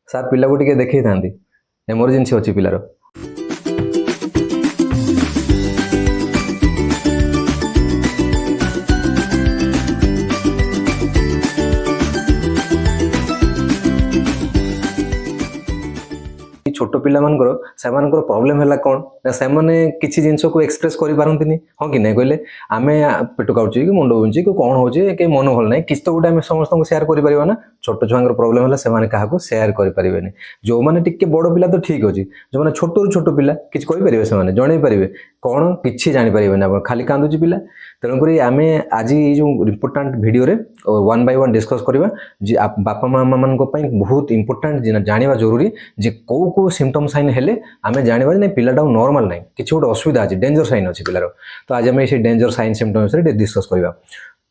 Sir ପିଲାକୁ ଟିକେ ଦେଖେଇଥାନ୍ତି, emergency ଅଛି ପିଲାର। छोट पिला सेमानकर प्रॉब्लम है कौन ना से किसी जिनस को एक्सप्रेस कर पारती हाँ कि नहीं कहले आम पेट काटुचे कि मुंड बुझे कि कौन हो मन भल ना किसी तो गोटे आम समस्त सेयार कर ना छोट छुआ प्रॉब्लम है से क्या सेयार करें जो मैंने टिके बड़ पिला तो ठीक अच्छे जो मैंने छोट छोट पिला किसी कहींपारे से जन पारे कौन कि जानीपारे आप खाली कांदुची पिला तेणुक आम आज जो important video one by one discuss करवा बापा माँ मान बहुत इम्पोर्टाट जाना जरूरी जे कौ सिम्पटम साइन हेले आम जाना ना पिलाटा नॉर्मल ना किसी गोटे असुविधा अच्छे डेंजर साइन अच्छे पिलार तो आज आम से डेंजर साइन सिम्पटम विषय डिस्कस करवा।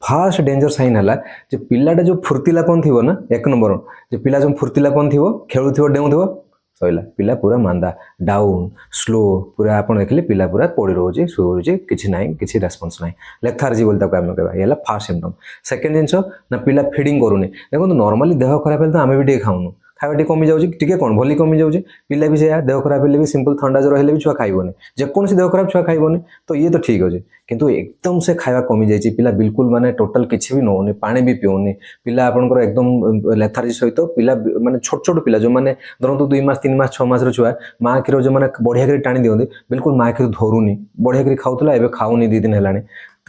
फास्ट डेंजर साइन है जो पिलाटा जो फुर्तिलापन थी ना एक नंबर जो पिला जो फुर्तिलापन थी खेलु डेऊ सैला पिला पूरा मांदा डाउन स्लो पूरा आप देखिए पिला पूरा पड़ी रोचे शुए किसी ना किसी रेस्पॉन्स ना लेथार्जी बोलते आम कहवा फास्ट सिम्पटम। सेकेंड जिनस ना पिला फीडिंग करूनी देखो नॉर्मली देह खराब है तो आम भी खाऊनु खावा टी कमी जाऊँगी टी कौन भली कमी जाऊँगी पिला भी से देह खराब है भी सिंपल थंडा ज्वर है भी छुआ खाइबनी जेकोसी देह खराब छुआ खाइबनी तो ये तो ठीक अच्छे किंतु एकदम से खावा कमी जाइए पिला बिल्कुल माने टोटल किसी भी नौनी पानी भी पिउनी पिला आपंकर एकदम लेथार्जी सहित पिला माने छोट छोट पिला जो मैंने धरतु 2 मास 3 मास 6 मास छुआ माँ क्षीर जो मैंने बढ़िया कर टाणी दिखती बिल्कुल माँ क्षीर धरुनी बढ़िया कर खाऊला एवं खाऊनी 2 दिन है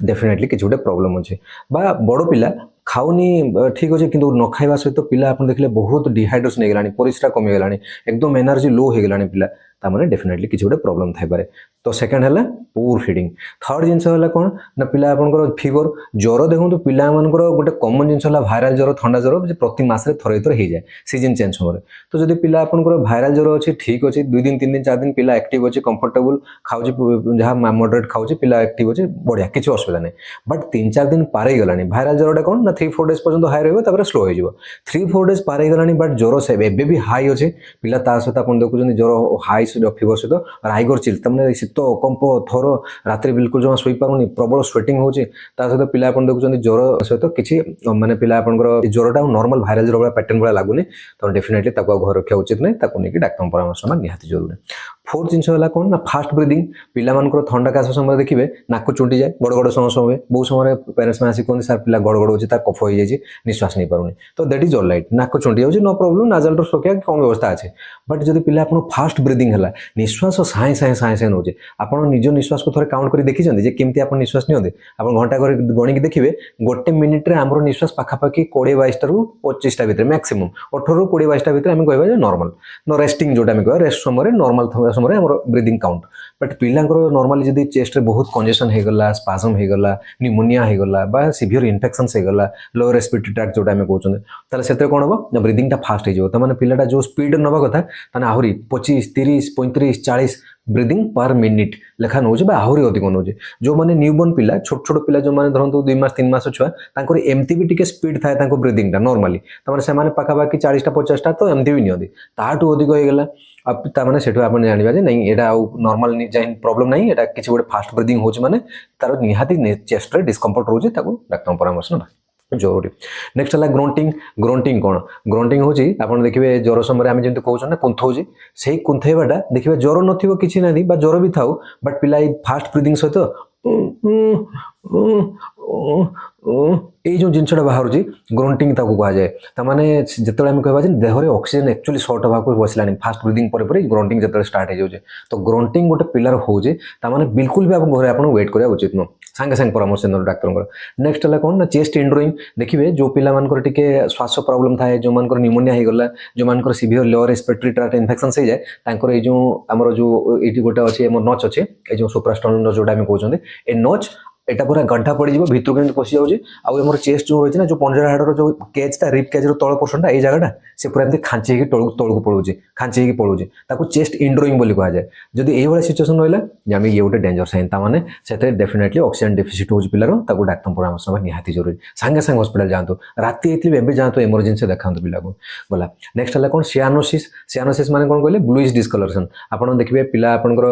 डेफिनेटली किसी गोटे प्रोब्लेम अच्छे बा बड़ पिला खाऊनी ठीक अच्छे कि न खावा सहित पिला आप देखिए बहुत डिहाइड्रेशन हो गलानी परिस्रा कमीगला एकदम एनर्जी लो हो गलानी पिला तामाने डेफिनेटली किसी गोटे प्रोब्लेम थाईपे। तो सेकेंड है पुअर फीडिंग। थर्ड जिनस है कौन ना पिला आपंकर फीवर ज्वर देखो पिला गोटे कॉमन जिनस है भाइराल ज्वर थंडा ज्वर प्रति मास थरे थरे हो जाए सीजन चेंज समय तो जब पिला आपंकर भाइराल ज्वर अच्छे ठीक अच्छे 2 दिन 3 दिन 4 दिन पिला एक्टिव अच्छे कंफर्टेबल खाऊँ जहाँ मॉडरेट खाऊँ पिला एक्टिव अच्छे बढ़िया किसी असुविधा नहीं बट 3-4 दिन पार गलानी भाइराल ज्वरटा कौन ना 3-4 डेज पर्यटन हाई रहा स्लो हो 3-4 डेज पार गलानी बट ज्वर से एवं भी हाई अच्छे पिला सहित आप देखुं ज्वर हाई फीवर सहित राइगर चिल तमें शीत कंप थर रात बिल्कुल जमा शुई पारुनी प्रबल स्वेटिंग होची सहित पिला आप देखुं ज्वर सहित किसी माने पिला आपंकर ज्वरटा नॉर्मल भाइराल ज्वर भाया पैटर्न भाया लगुनि तो डेफिनेटली घर रखा उचित नहीं नहीं डाक्तर परामर्श निहाती जरूरी। फोर्थ जिनस है कौन ना फास्ट ब्रीदिंग पिला थंडा काश समय देखिए नाक चुंटी जाए गड़गड़ समस्या हुए बहुत समय पेरेंट्स में आसिक कहते सार पिला गड़गड़ होती कफ हो जाए निश्वास नहीं पारुनी तो दैट इज ऑल राइट नाक चुंटी जाऊँगी नो प्रॉब्लम नाजल रोकिया कौन व्यवस्था अच्छे बट जब पिला आप फास्ट ब्रीदिंग है निश्वास साए साए साए साए नौचे आप निज निश्वास को थोड़े काउंट कर देखी केमती आप निश्वास नियंते आप घंटा कर गणिक देखिए गोटे मिनिट्रे आम निश्वास पाखापाखि 20-22 रू 25 भितर मैक्सिमम 18 रू 20-22 भितर आम कह नॉर्मल नो रेस्टिंग जोटा आम कह रेस्ट समय नॉर्मल समय आम ब्रीदिंग काउंट बट पिलांकर नॉर्मली जब चेस्ट रे बहुत कंजेशन होगला स्पाजम होगला निमोनिया होगला बा सिवियर इन्फेक्शन होगला लोअर रेस्पिरेटरी ट्रैक्ट जोटा आम कहते ताले से कौन हम ना ब्रीदिंग फास्ट हो तो पिलाटा जो स्पीड नवा कथा आहरी 25 30 35 40 ब्रीदिंग पर मिनिट लेखा नौ आहरी अधिक नौ जो मैंने न्यूबॉर्न पिला छोट छोट पिला जो मैंने धरतु 2 मास 3 मास छुआ एमती भी टिके स्पीड थाए ब्रीदिंग टा नॉर्मली से पाखापाखि 40टा 50टा तो एमती भी नियंती ताठू अधिक होगला ताने से आप जानवा नहीं यहाँ नॉर्मल प्रॉब्लम नहीं यहाँ किसी गोटे फास्ट ब्रीदिंग हो तार निहाती चेस्ट रे डिस्कम्फर्ट रोचे डाक्तर परामर्श ना जरूरी। नेक्स्ट है ग्रोंटिंग। ग्रोंटिंग कौन ग्रोंटिंग हूँ आप देखिए ज्वर समय आम जमी कहते कुंथौचे से कुंथेवाटा देखिए ज्वर नथिबो किछि ना ज्वर भी थाउ बट पिला फास्ट ब्रीदिंग सहित जो जिनसा बाहर ग्रोंटिंग कह जाए तमाने जिते आम कह देहरे ऑक्सीजन एक्चुअली सर्ट होगा बसला फास्ट ब्रीदिंग पर ग्रोंटिंग जो स्टार्ट हो जाए तो ग्रोंटिंग गोटे पिलार होचे तामाने बिल्कुल भी आप घरे आप वेट करा उचित नुह सांगे सांगे परामर्श डाक्तर। नेक्स्ट है कौन ना चेस्ट इंड्रोइंग देखिए जो पिला टिके श्वास प्रॉब्लम थाए जो मान निमोनिया होगला जो मान severe lower respiratory tract infection हो जाए जो आमर जो ये गोटे अच्छे नच अच्छे ये सुप्रास्टर्नल जोटा आम कहते ए नच एटा पूरा गड्ढा पड़ जाए भितर के पशि जाऊँगी आम चेस्ट जो रही है ना जो पंजरा हाड़ जो केजटा रिप केज तल पोर्शनटा ये जगह से पूरा एमती खांची तौक पड़ोचे खांची पड़ोचे चेस्ट इंड्रोइंग बोली कह जाए जब ये सिचुएसन रहा ये गोटे डेंजर साइन ताने से डेफिनेटली ऑक्सीजन डेफिसिट हो पिलार डाक्तर परामर्श निहाती जरूरी सांगे सांगे हॉस्पिटल जातु राति एवं जातु इमरजेंसी देखा पिला को गला। नेक्स्ट है कौन सियानोसिस। सियानोसिस माने कौन कहले ब्लूइश डिस्कलरेशन आप देखिए पिला आपंकर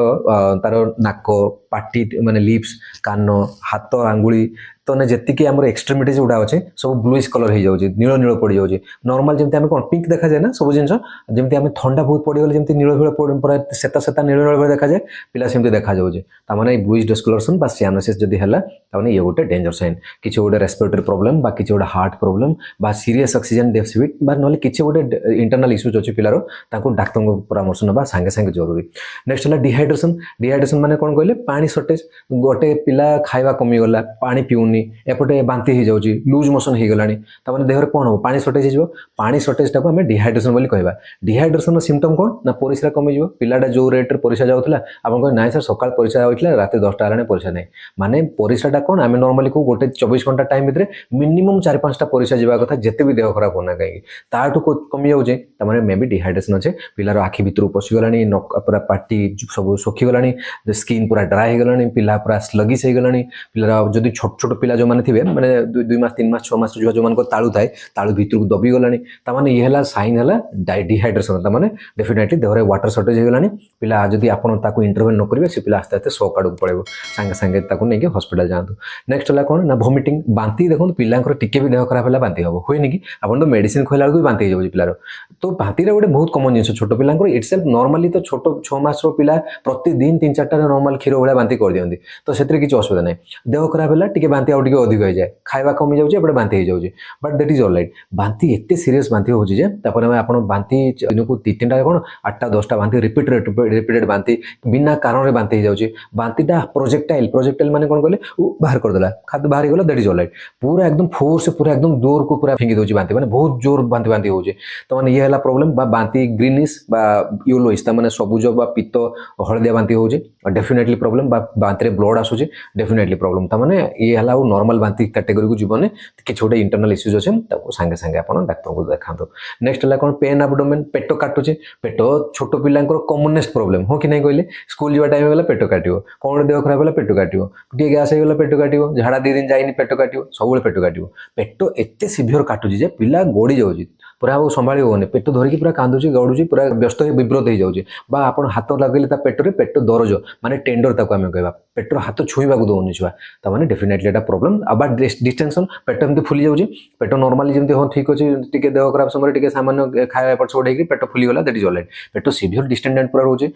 तार नाक पाटी माने लिप्स कान हाथ आंगुली तो ना जेतिकी आमर एक्सट्रीमिटीज गुड़ा अच्छे सब ब्लूइश कलर हो जाऊँगी नील नील पड़ जाऊँगी नॉर्मल जमी आम कौन पिंक देखा जाए ना सब जिन जमी आम थंडा बहुत पड़गले जमी नील नील पूरा सेता सेता नील नील देखा जाए पिला सेमती देखा जाऊँगी ताने ब्लूइश डिस्कलरेशन बा सियानोसिस जदि है ताने ये गोटे डेंजर साइन किसी गोटे रेस्पिरेटरी प्रोब्लेम बा किसी गोटे हार्ट प्रोब्लेम बा सीरियस ऑक्सीजन डेफिसिट बा ना किसी गोटे इंटरनल इश्यूज अच्छे पिलार डाक्तर को परामर्श ना सांगे सांगे जरूरी नेक्स्ट है डिहाइड्रेशन डिहाइड्रेशन माने कौन कहले पानी सर्टेज गोटे पिला खाଇବା कमीगला पानी पिउनी एपटे बांती हो जाऊँगी लूज मोशन हो गलानी ताने देहर कौन हो पानी सर्टेज हो पानी सर्टेजटा को आम डिहाइड्रेशन बोली कहबा डिहाइड्रेशन सिम्पटम कौन ना परिस्रा कमीज पिलाटा जो रेट्रे परिस्रा जाऊला आप ना सर सकाल परिस्रा होता रात 10टा हेल्ला परिस्रा नहीं माने परिस्राटा कौन आम नॉर्मली को गोटे 24 घंटा टाइम भितर मिनिमम 4-5टा परिस्रा जावा कथा जेते भी देह खराब होना कहीं ताठू कमी जाऊे तमाने मे बी डिहाइड्रेशन अच्छे पिलार आखि भितर पशिगलानी पूरा पार्टी सब सुखीगलानी स्किन पूरा ड्राई हो गलानी पिला पूरा स्लगिश हो गलानी पिलार जदि छोट छोट पिला जो मैंने थे मैंने 2 मास 3 मास 6 मास जो मान तालू थाए तालू भितर को दबी गलानी ताने ये साइन है डिहाइड्रेशन ताने डेफिनेटली देहरे वाटर सर्टेज हो गलानी पिला जदि आपन ताको इंटरवेन न करेंगे से पिला आस्ते आस्ते शॉक आड़ पड़े सांगे सांगे ताको नहीं हॉस्पिटल जातु नेक्स्ट है कौन ना वोमिटिंग बांती देखो पिलांकर टिके भी देह खराब है बांती हम हुए कि आपन तो मेडिसिन खोला भी बांती हो पिलार तो बांती गोटे बहुत कमन जिन छोट पिलांकर इटसेल्फ नॉर्मली तो छोट 6 मास पिला प्रतिदिन 3-4टा नॉर्मल क्षीर भाया बांती कर दिखती तो से किसी असुविधा नहीं देह खराब है टी बांती आउ अधिक हो जाए खावा कमी जाऊँगी एपटे बांती हो जाऊँगी बट दैट इज ऑलराइट बांती एत सीरीयस बांती होची आप बांती दिन को 2-3टा कौन 8-10टा बांती रिपीटेड बांती बिना कारण बांती हो जाऊँगी बांतीटा प्रोजेक्टाइल माने कौन कहले बाहर करदेला खाद्य बाहर गला दैट इज ऑलराइट पूरा एकदम फोर्स पूरा एकदम जोर को पूरा फिंगी दूसरी बांती मैंने बहुत जोर बांती बांती हो तो मैंने ये है प्रॉब्लम बांती ग्रीनिश येलोइश मैंने सबुज पीत हलदिया बांती हो डेफिनेटली प्रॉब्लम बांती ब्लड आसूचे डेफिनेटली प्रॉब्लम ताने ये है नॉर्मल बांती कैटेगरी को जीवन किसी गोटे इंटरनल इश्यूज अच्छे सांगे सांगे आप डाक्तर को देखा नेक्स्ट है कौन पेन एब्डोमेन पेट काटुचे पेट छोट पिलांकर कॉमनेस्ट प्रॉब्लम हो कि नहीं कहले स्कूल जावा टाइम गला पेट काटियो कौन देह खराब है पेट काटियो टे गैस हो पेट काटियो झाड़ा 2 दिन जाइनी पेट काटियो सब पेट काटियो पेट एत सीभियर काटुची पिला गड़ी जाऊँगी पूरा संभाली होनी पेट धरिकी पूरा कांदुची गड़ुची पूरा व्यस्त विब्रत हो जाऊँगी आप हाथ लगे पेटर पेट दरज माने टेंडर ताको आम कह पेटर हाथ छुईवा दौनी छुआ ताने डेफिनेटली एटा प्रॉब्लम अब डिस्टेंशन पेट एमती फुली जाऊँगी पेट नॉर्मली जमी हाँ ठीक अच्छे टी देह खराब समय सामान्य खाया एपट सेपट होगी पेट फुलीगला दैट इज ऑलराइट पेट सीभियर डिस्टेंडेंट पूरा रोचे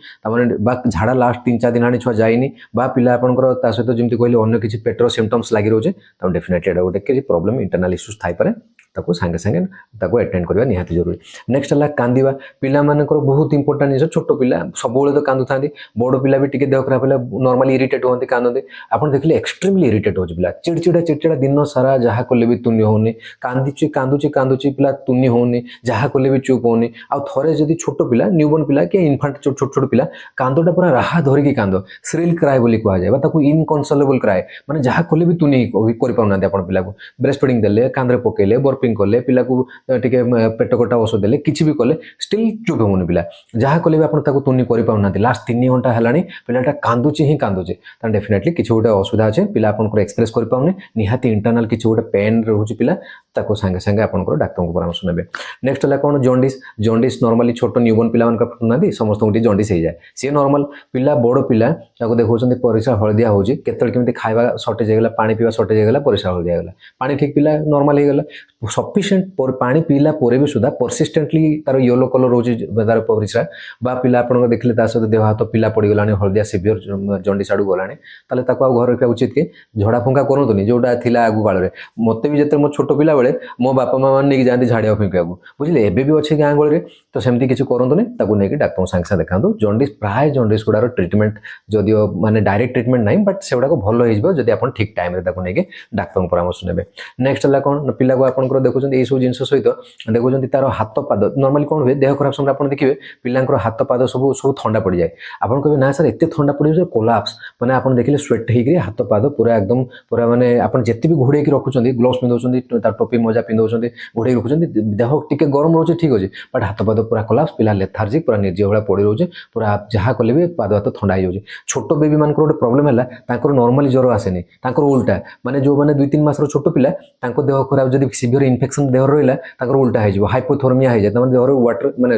झाड़ा लास्ट 3-4 दिन आनी छुआ जाइनी पिला आपंकर सहित जमी कहले अन्य किसी पेटर सिम्पटम्स लगी रोचे तो डेफिनेटली एटा गोटे किसी प्रॉब्लम इंटरनल इश्यूज थाईपे ताको सांगे सांगे ताको अटेंड करवा निहाती जरूरी नेक्स्ट है कांदिबा पिला मानकर बहुत इंपोर्टेंट जिन छोट पिला सब तो कांदु था बड़ पिला भी टी देह खराब है नॉर्मली इरिटेट होती कांदते आप देखिए एक्सट्रीमली इरिटेट हो पिला चिड़चिड़ा दिन सारा जहाँ कले भी तुनि होनी कांदुची पिला तुनि होनी जहाँ कले भी चुप होनी आउ थे जदि छोट पिला न्यूबॉर्न पिला कि इनफांट छोट छोट पिला कांदटा पूरा राहा धरिकी कांद श्रिल क्राए बोली कहुए इनकनसोलेबल क्राए माने जहाँ कले भी तुनि कर पाना आप पिला को ब्रेस्ट फीडिंग देले कांदरे पकेले बर्पिंग कले पिला को टिके पेट कटा औषध देले किसी भी कले स्टिल चुप होनी पिला जहाँ कले भी आप तुनि कर पाना लास्ट 3 घंटा है पिलाटा कांदुची ही कांदुचे डेफिनेटली किसी गोटे असुविधा अच्छे पिला आपन एक्सप्रेस कर पाउने निहाती इंटरनल किसी गोटे पेन रोचे पिला ताको सांगे सांगे आपंकर डाक्तर को परामर्श नेबे नेक्स्ट है कौन जॉन्डिस नॉर्मली छोट न्यूबॉर्न पिला ना समस्त जॉन्डिस हो जाए सी नॉर्मल पिला बड़ पिला देखते परिस्रा हलदिया हो केतल खाଇବା सर्टेज होगा पानी पीवा सर्टेज होगा परिस्रा हलदिया होगा पानी ठीक पिला नॉर्मल होगा सफिशिएंट पानी पीला भी सुधा परसिस्टेंटली तार येलो कलर रोचे तार परिस्रा बा पिला आप देखिले सहित देह हाथ पिला पड़गला हलदिया सीवियर जॉन्डिस आड़ू गलानी ताले घर रखा उचित कि झड़ा फुंका करूँ जोटा थिला आगु काल में मत भी जिते मो छोट पिला बेले मो बापा माँ नहीं जाती झाड़िया फिंका बुझे एबे भी अच्छे गाँ गहली तो सेमती किसी करूँ नहीं डाक्तर सांगे सांगे देखा जॉन्डिस प्राय जॉन्डिस गुड़ार ट्रिटमेंट जदियो माने डायरेक्ट ट्रिटमेंट नहीं बट से गुड़ाक भल होदी आप ठीक टाइम नहीं डाक्तर परामर्श नेबे नेक्स्ट है कौन पिला को आप देखुं ये सब जिन सहित देखुं तार हाथ पाद नॉर्मली कौन हुए देह खराब समय आप देखिए पिलांकर हाथ पाद सब सब ठंडा पड़ जाए आप कहे ना सर एत ठंडा पड़ जाए कोलाप्स मैंने आप देखिए स्वेट होकर हाथ पाद पूरा एकदम पूरा माने आप जिते भी घोड़े रखुच्च ग्लोव्स पिंधाऊँ टोपी मोजा पिंधाऊँ घोड़े रखुच्च देह टी गरम रोचे ठीक अच्छे बट हाथ पाद पूरा कोलाप्स पिला लेथार्जिक पूरा निर्जीव भाया पड़ रोचे पूरा जहाँ कले भी पाद हाथ ठंडा हो जाए छोट बेबी मान गोटे प्रोब्लेम है नॉर्मली ज्वर आसेनी उल्टा माने जो मैंने 2-3 मासर छोट पिला देह खराब जब सीवियर धरी इन्फेक्शन देह रहा है उल्टा हो हाइपोथर्मिया हो जाए देहर वाटर माने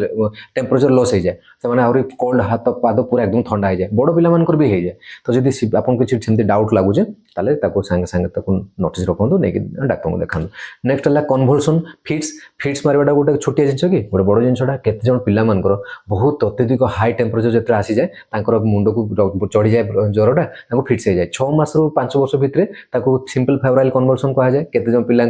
टेम्परेचर लॉस हो जाए से आहरी कोल्ड हाथ पाद पूरा एकदम ठंडा हो जाए बड़ पिला भी हो जाए तो जदि आपको किसी सेमती डाउट लगुचे ताले सागे सागे नोटिस रखु नहीं डाक्टर को देखा नेक्स्ट है कन्वल्सन फिट्स मारवाटा गोटे छोटिया जिन कि गोटे बड़ जिनसा केते पिला बहुत अत्यधिक हाई टेम्परेचर जो आसी जाए मुंड को चढ़ी जाए ज्वरटा फिट्स हो जाए 6 मास रु 5 वर्ष भितर सिंपल फेब्राइल कन्वल्सन कह जाए केते जन पिला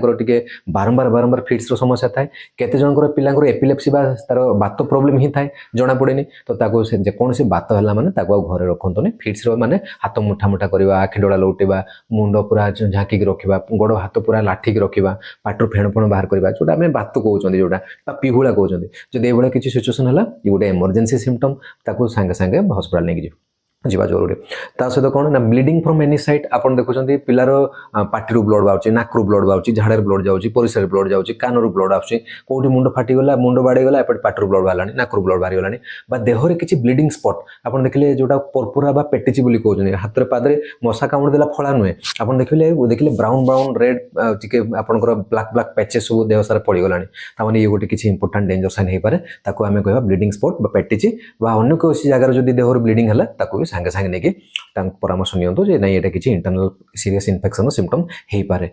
बारंबार फिट्स समस्या थाए केते जनकर पिला एपिलेप्सी तार बात प्रोब्लेम ही थाए जना पड़ेनी तो जेकोसी बात है माने घरे रखुनी फिट्स माने हाथ मुठा मुठा करवा आखि डोला लौटेबा मुंड पूरा झाँकिक रखा गोड़ हाथ पूरा लाठिक रखा पाटर फेण फेण बाहर करवा जोटा आम बात कहते जोटा पिहुला कहते जब ये किसी सिचुएसन है ये गोटे इमरजेंसी सिम्पटम ताको सागे सागे हॉस्पिटल नहीं जीवा जरूरी ता सहित कौन ना ब्लीडिंग फ्रॉम एनी साइड आपन देखुछंती पिलार पाटी ब्लड बाउची नाकरू ब्लड बाउची झाड़े ब्लड जाउची परिसर ब्लड जाउची कानरू ब्लड आउची कोठी मुंड फाटी गला मुंड बाड़ी गला एपट पाटर ब्लड बालानी नाकरू ब्लड बारी गलानी बा देहरे किछि ब्लीडिंग स्पॉट आपन देखले जोटा परपुरा बा पेटिची बोली कहउछनी हाथ रे पादरे मशा कामुड़ देला फळा नुहे आपन देखले ब्राउन रेड टिके आपनकर ब्लैक पैचेस सब देह सारा पड़ी गलानी ता माने ये गोटे किछि इंपोर्टेंट डेंजर साइन हे पारे ताको हमें कहबा ब्लीडिंग स्पॉट बा पेटिची बा अन्य कोसी जगह जदी देहर ब्लीडिंग हला ताको सागे सागे नहीं परामर्श नियंतु जे नहीं एटा किछि इंटरनल सीरियस इन्फेक्शन सिम्पटम हे पारे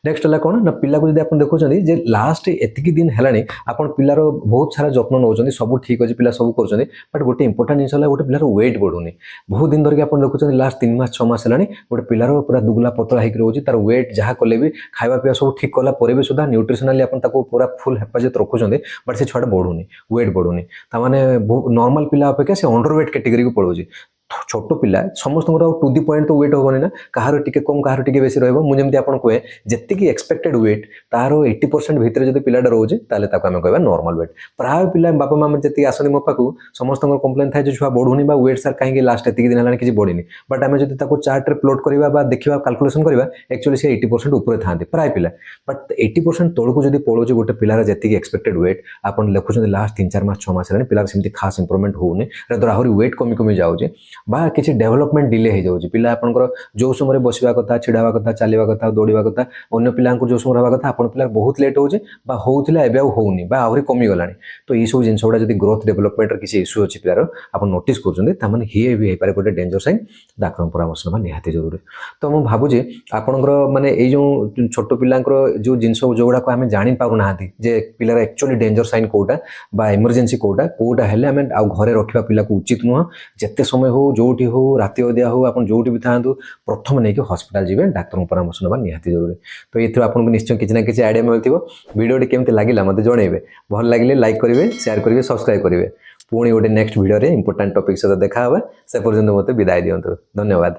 नेक्स्ट है कौन ना पिला को जब आप देखुं जे लास्ट एतिकी दिन है आपन पिलार बहुत सारा जत्न नौकरी सब ठीक अच्छे पिला सब कर बट गोटे इंपोर्टेंट जिन गोटे पिलार वेट बढ़ुनी बहुत दिन धरिक आप देखुं लास्ट 3 मास 6 मास है गोटे पिलार पूरा दुगला पतला होकर रोचे तार वेट जहाँ कले भी खावा पीवा सब ठीक कला भी सुधा न्यूट्रिशनाली पूरा फुल हेफाजत रखुच्च बट से छुआ बढ़ुनी वेट बढ़ुनी ताने नॉर्मल पिला अपेक्षा से अंडर वेट कैटेगरी को पड़ोची छोट पिला समस्त टू दी पॉइंट तो वेट होनी ना कहार टिके कम कहार टिके बेसी रहिबो मु जेमति आपन कहे जेतिकी एक्सपेक्टेड वेट तार 80% भितर जदि पिलाटा रोजे ताले ताको आमे कहबा नॉर्मल वेट प्राय पिला बापा मामा जेति आसनी मो पाकू समस्त कंप्लेन थाए जे छुआ बढ़ुनी बा वेट सर काहे लास्ट एतिकी दिन हलानी किछि बढ़िनी बट आमे जदि ताको चार्ट रे प्लॉट करबा बा देखिबा कैलकुलेशन करबा एक्चुअली से 80% ऊपर थांती प्राय पिला बट 80% तळकू जदि पळोजे गोटे पिलार जेतिकी एक्सपेक्टेड वेट आपन लेखुछन लास्ट 3-4 मास 6 मास हलानी पिलार सेमति खास इंप्रूवमेंट होउनी रे आहुरी वेट कमी कमी जाउजे बा किसी डेवलपमेंट डिले हो जाऊँगी पिला आपंकर जो समय बसवा कथा छिड़ा कथा चलवा कथा दौड़ा कथा अन्य पिला जो समय रहा कथा आपन पिला बहुत लेट होचे होता एवं होनी आहरी कमी गलानी तो ये सब जिन गुड़ा जब ग्रोथ डेवलपमेंट किसी इश्यू अच्छी पिलार आप नोटिस कर ये भी हो गोटे डेंजर साइन डाक्टर परामर्श ना निहाती जरूरी तो मुझे भावुँ आपंकर माने जो छोट पिला जो जिनस जोगुड़ा आम जानी पाना जे पिलार एक्चुअली डेंजर साइन कौटा बा इमरजेंसी कौटा हेल्ले आम घरे रखा पिला को उचित नुह जिते समय हो जोटी हो राति अदिया हो आप जो भी था प्रथम नहीं कि हॉस्पिटल जी डाक्तर परामर्श ना निहाती जरूरी तो ये आपको निश्चय किसी ना कि आइडिया मिलती वीडियो केमती लगे मत जनइबे भल लगे लाइक करेंगे शेयर करेंगे सब्सक्राइब करेंगे पुणी गोटे नेक्स्ट वीडियो इंपोर्टेंट टॉपिक सहित देखा से पर्यंत मत विदाय दिंतु धन्यवाद।